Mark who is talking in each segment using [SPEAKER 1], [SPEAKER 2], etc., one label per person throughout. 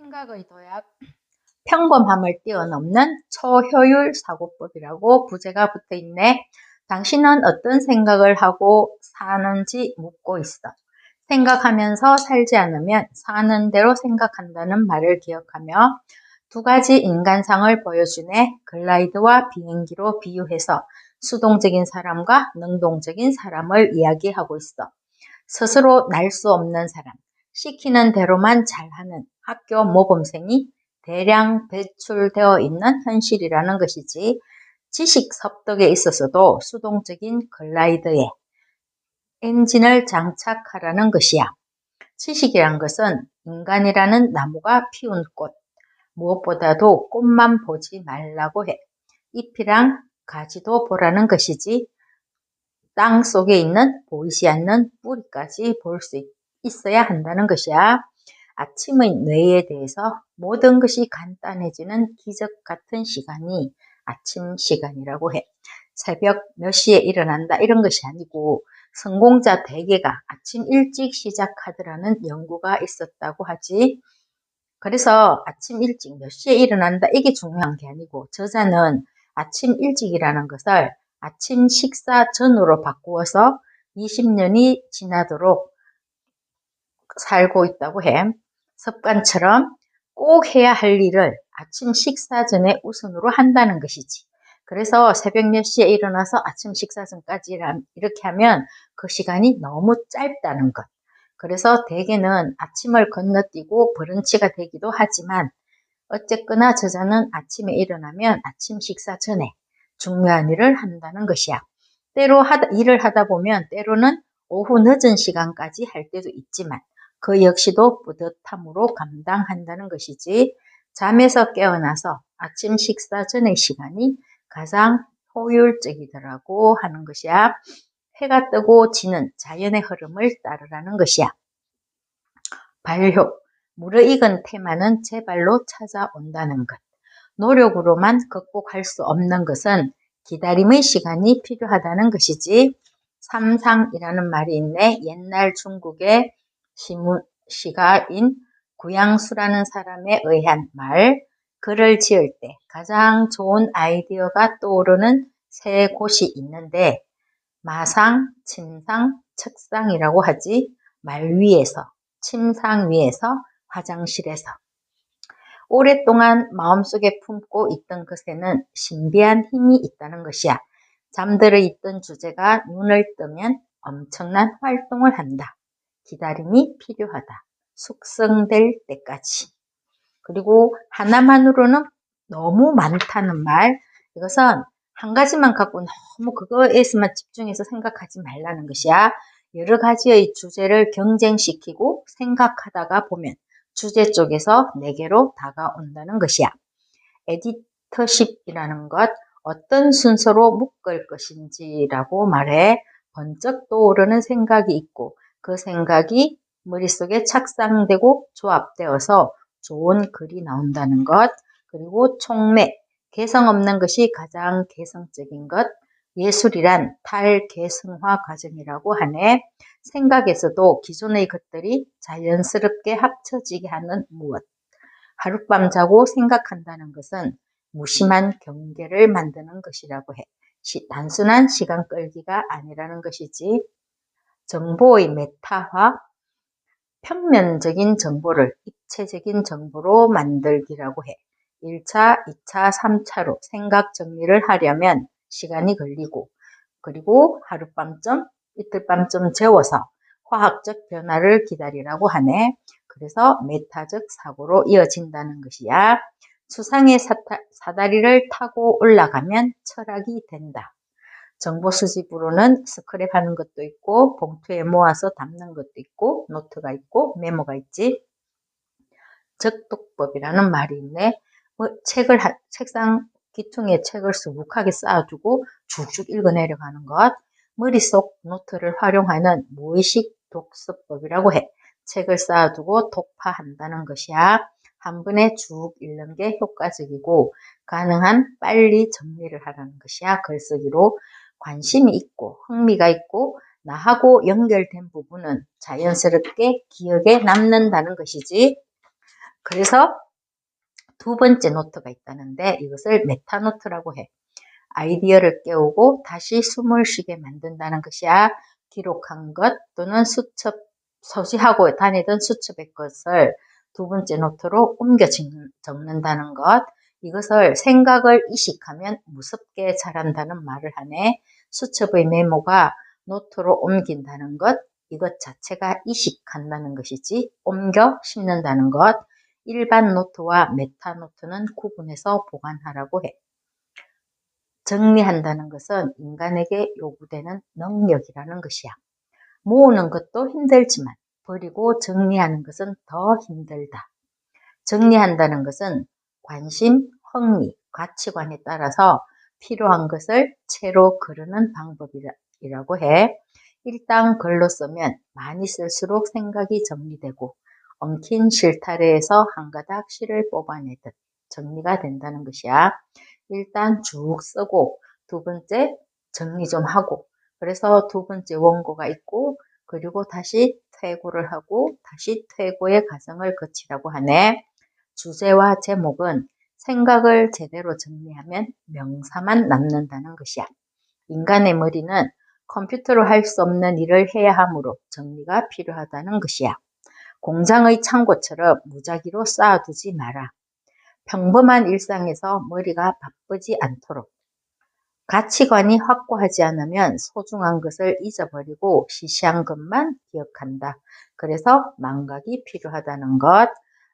[SPEAKER 1] 생각의 도약, 평범함을 뛰어넘는 초효율 사고법이라고 부제가 붙어있네. 당신은 어떤 생각을 하고 사는지 묻고 있어. 생각하면서 살지 않으면 사는 대로 생각한다는 말을 기억하며 두 가지 인간상을 보여주네. 글라이드와 비행기로 비유해서 수동적인 사람과 능동적인 사람을 이야기하고 있어. 스스로 날 수 없는 사람, 시키는 대로만 잘하는 학교 모범생이 대량 배출되어 있는 현실이라는 것이지, 지식 습득에 있어서도 수동적인 글라이더에 엔진을 장착하라는 것이야. 지식이란 것은 인간이라는 나무가 피운 꽃, 무엇보다도 꽃만 보지 말라고 해. 잎이랑 가지도 보라는 것이지, 땅 속에 있는 보이지 않는 뿌리까지 볼 수 있어야 한다는 것이야. 아침의 뇌에 대해서 모든 것이 간단해지는 기적 같은 시간이 아침 시간이라고 해. 새벽 몇 시에 일어난다 이런 것이 아니고 성공자 대개가 아침 일찍 시작하더라는 연구가 있었다고 하지. 그래서 아침 일찍 몇 시에 일어난다 이게 중요한 게 아니고, 저자는 아침 일찍이라는 것을 아침 식사 전으로 바꾸어서 20년이 지나도록 살고 있다고 해. 습관처럼 꼭 해야 할 일을 아침 식사 전에 우선으로 한다는 것이지. 그래서 새벽 몇 시에 일어나서 아침 식사 전까지 이렇게 하면 그 시간이 너무 짧다는 것. 그래서 대개는 아침을 건너뛰고 브런치가 되기도 하지만, 어쨌거나 저자는 아침에 일어나면 아침 식사 전에 중요한 일을 한다는 것이야. 때로 일을 하다 보면 때로는 오후 늦은 시간까지 할 때도 있지만 그 역시도 뿌듯함으로 감당한다는 것이지, 잠에서 깨어나서 아침 식사 전의 시간이 가장 효율적이더라고 하는 것이야. 해가 뜨고 지는 자연의 흐름을 따르라는 것이야. 발효, 무르익은 테마는 제발로 찾아온다는 것. 노력으로만 극복할 수 없는 것은 기다림의 시간이 필요하다는 것이지. 삼상이라는 말이 있네. 옛날 중국의 시가인 구양수라는 사람에 의한 말. 글을 지을 때 가장 좋은 아이디어가 떠오르는 세 곳이 있는데, 마상, 침상, 책상이라고 하지. 말 위에서, 침상 위에서, 화장실에서. 오랫동안 마음속에 품고 있던 것에는 신비한 힘이 있다는 것이야. 잠들어 있던 주제가 눈을 뜨면 엄청난 활동을 한다. 기다림이 필요하다. 숙성될 때까지. 그리고 하나만으로는 너무 많다는 말. 이것은 한 가지만 갖고 너무 그거에서만 집중해서 생각하지 말라는 것이야. 여러 가지의 주제를 경쟁시키고 생각하다가 보면 주제 쪽에서 내게로 다가온다는 것이야. 에디터십이라는 것, 어떤 순서로 묶을 것인지라고 말해. 번쩍 떠오르는 생각이 있고 그 생각이 머릿속에 착상되고 조합되어서 좋은 글이 나온다는 것. 그리고 촉매, 개성 없는 것이 가장 개성적인 것. 예술이란 탈개성화 과정이라고 하네. 생각에서도 기존의 것들이 자연스럽게 합쳐지게 하는 무엇. 하룻밤 자고 생각한다는 것은 무심한 경계를 만드는 것이라고 해. 단순한 시간 끌기가 아니라는 것이지. 정보의 메타화, 평면적인 정보를 입체적인 정보로 만들기라고 해. 1차, 2차, 3차로 생각 정리를 하려면 시간이 걸리고, 그리고 하룻밤쯤, 이틀밤쯤 재워서 화학적 변화를 기다리라고 하네. 그래서 메타적 사고로 이어진다는 것이야. 수상의 사다리를 타고 올라가면 철학이 된다. 정보 수집으로는 스크랩하는 것도 있고, 봉투에 모아서 담는 것도 있고, 노트가 있고, 메모가 있지. 적독법이라는 말이 있네. 책상 기퉁에 책을 수북하게 쌓아두고 쭉쭉 읽어내려가는 것. 머릿속 노트를 활용하는 무의식 독서법이라고 해. 책을 쌓아두고 독파한다는 것이야. 한 번에 쭉 읽는 게 효과적이고 가능한 빨리 정리를 하라는 것이야. 글쓰기로 관심이 있고 흥미가 있고 나하고 연결된 부분은 자연스럽게 기억에 남는다는 것이지. 그래서 두 번째 노트가 있다는데 이것을 메타노트라고 해. 아이디어를 깨우고 다시 숨을 쉬게 만든다는 것이야. 기록한 것 또는 서시하고 다니던 수첩의 것을 두 번째 노트로 옮겨 적는다는 것. 이것을 생각을 이식하면 무섭게 자란다는 말을 하네. 수첩의 메모가 노트로 옮긴다는 것. 이것 자체가 이식한다는 것이지 옮겨 심는다는 것. 일반 노트와 메타 노트는 구분해서 보관하라고 해. 정리한다는 것은 인간에게 요구되는 능력이라는 것이야. 모으는 것도 힘들지만 버리고 정리하는 것은 더 힘들다. 정리한다는 것은 관심, 흥미, 가치관에 따라서 필요한 것을 채로 거르는 방법이라고 해. 일단 글로 쓰면 많이 쓸수록 생각이 정리되고 엉킨 실타래에서 한 가닥 실을 뽑아내듯 정리가 된다는 것이야. 일단 쭉 쓰고 두 번째 정리 좀 하고 그래서 두 번째 원고가 있고 그리고 다시 퇴고를 하고 다시 퇴고의 과정을 거치라고 하네. 주제와 제목은 생각을 제대로 정리하면 명사만 남는다는 것이야. 인간의 머리는 컴퓨터로 할 수 없는 일을 해야 하므로 정리가 필요하다는 것이야. 공장의 창고처럼 무작위로 쌓아두지 마라. 평범한 일상에서 머리가 바쁘지 않도록 가치관이 확고하지 않으면 소중한 것을 잊어버리고 시시한 것만 기억한다. 그래서 망각이 필요하다는 것.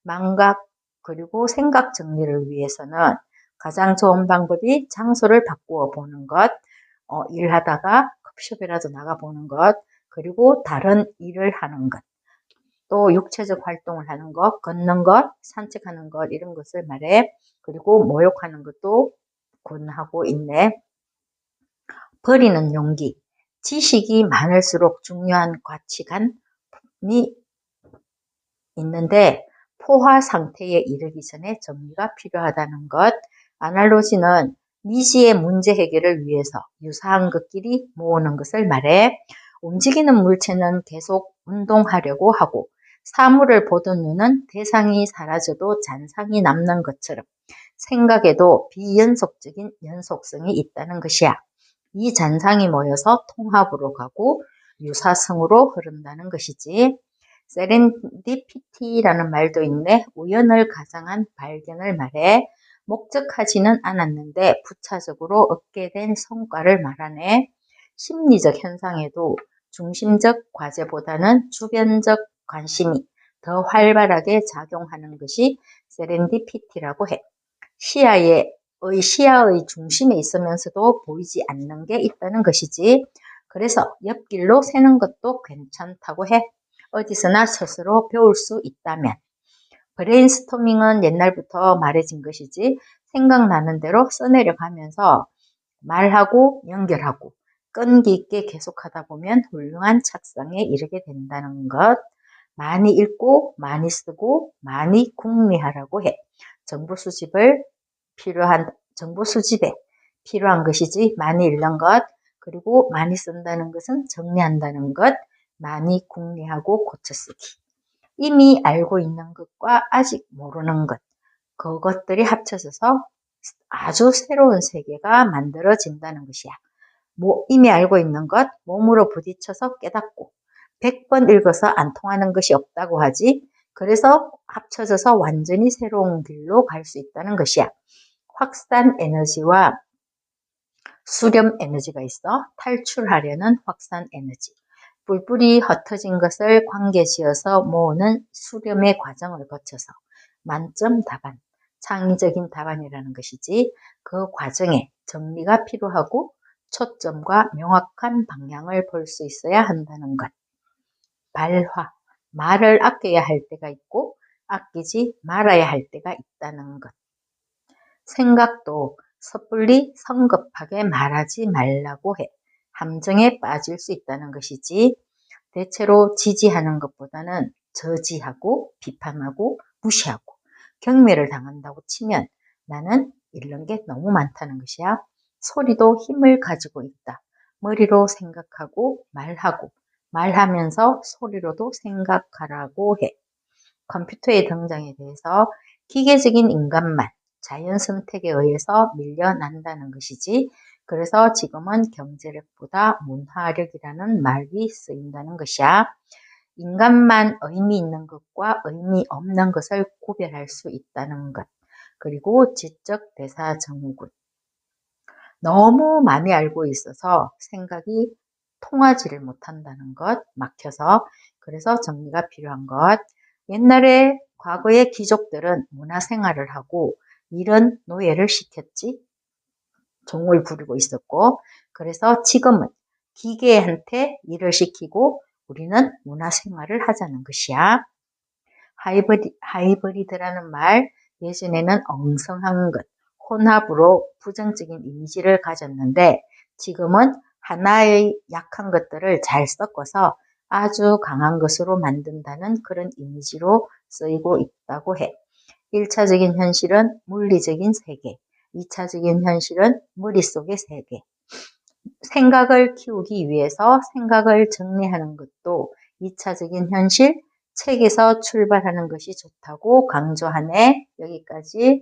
[SPEAKER 1] 망각 그리고 생각 정리를 위해서는 가장 좋은 방법이 장소를 바꾸어 보는 것, 일하다가 커피숍이라도 나가보는 것, 그리고 다른 일을 하는 것. 또 육체적 활동을 하는 것, 걷는 것, 산책하는 것 이런 것을 말해. 그리고 모욕하는 것도 권하고 있네. 버리는 용기. 지식이 많을수록 중요한 가치관이 있는데 포화 상태에 이르기 전에 정리가 필요하다는 것. 아날로지는 미지의 문제 해결을 위해서 유사한 것끼리 모으는 것을 말해. 움직이는 물체는 계속 운동하려고 하고 사물을 보던 눈은 대상이 사라져도 잔상이 남는 것처럼 생각에도 비연속적인 연속성이 있다는 것이야. 이 잔상이 모여서 통합으로 가고 유사성으로 흐른다는 것이지. 세렌디피티라는 말도 있네. 우연을 가장한 발견을 말해. 목적하지는 않았는데 부차적으로 얻게 된 성과를 말하네. 심리적 현상에도 중심적 과제보다는 주변적 관심이 더 활발하게 작용하는 것이 세렌디피티라고 해. 시야의 중심에 있으면서도 보이지 않는 게 있다는 것이지. 그래서 옆길로 새는 것도 괜찮다고 해. 어디서나 스스로 배울 수 있다면. 브레인스토밍은 옛날부터 말해진 것이지 생각나는 대로 써내려가면서 말하고 연결하고 끈기 있게 계속하다 보면 훌륭한 착상에 이르게 된다는 것. 많이 읽고 많이 쓰고 많이 궁리하라고 해. 정보 수집에 필요한 것이지 많이 읽는 것, 그리고 많이 쓴다는 것은 정리한다는 것, 많이 궁리하고 고쳐쓰기. 이미 알고 있는 것과 아직 모르는 것, 그것들이 합쳐져서 아주 새로운 세계가 만들어진다는 것이야. 이미 알고 있는 것, 몸으로 부딪혀서 깨닫고 100번 읽어서 안 통하는 것이 없다고 하지. 그래서 합쳐져서 완전히 새로운 길로 갈 수 있다는 것이야. 확산 에너지와 수렴 에너지가 있어. 탈출하려는 확산 에너지. 뿔뿔이 흩어진 것을 관계지어서 모으는 수렴의 과정을 거쳐서 만점 답안, 창의적인 답안이라는 것이지. 그 과정에 정리가 필요하고 초점과 명확한 방향을 볼 수 있어야 한다는 것. 발화, 말을 아껴야 할 때가 있고 아끼지 말아야 할 때가 있다는 것. 생각도 섣불리 성급하게 말하지 말라고 해. 함정에 빠질 수 있다는 것이지. 대체로 지지하는 것보다는 저지하고 비판하고 무시하고 경멸을 당한다고 치면 나는 이런 게 너무 많다는 것이야. 소리도 힘을 가지고 있다. 머리로 생각하고 말하고 말하면서 소리로도 생각하라고 해. 컴퓨터의 등장에 대해서 기계적인 인간만 자연 선택에 의해서 밀려난다는 것이지, 그래서 지금은 경제력보다 문화력이라는 말이 쓰인다는 것이야. 인간만 의미 있는 것과 의미 없는 것을 구별할 수 있다는 것. 그리고 지적 대사 정군. 너무 많이 알고 있어서 생각이 통하지를 못한다는 것, 막혀서. 그래서 정리가 필요한 것. 옛날에 과거의 귀족들은 문화생활을 하고 일은 노예를 시켰지, 종을 부리고 있었고, 그래서 지금은 기계한테 일을 시키고 우리는 문화생활을 하자는 것이야. 하이브리드라는 말, 예전에는 엉성한 것, 혼합으로 부정적인 이미지를 가졌는데 지금은 하나의 약한 것들을 잘 섞어서 아주 강한 것으로 만든다는 그런 이미지로 쓰이고 있다고 해. 1차적인 현실은 물리적인 세계, 2차적인 현실은 머릿속의 세계. 생각을 키우기 위해서 생각을 정리하는 것도 2차적인 현실, 책에서 출발하는 것이 좋다고 강조하네. 여기까지.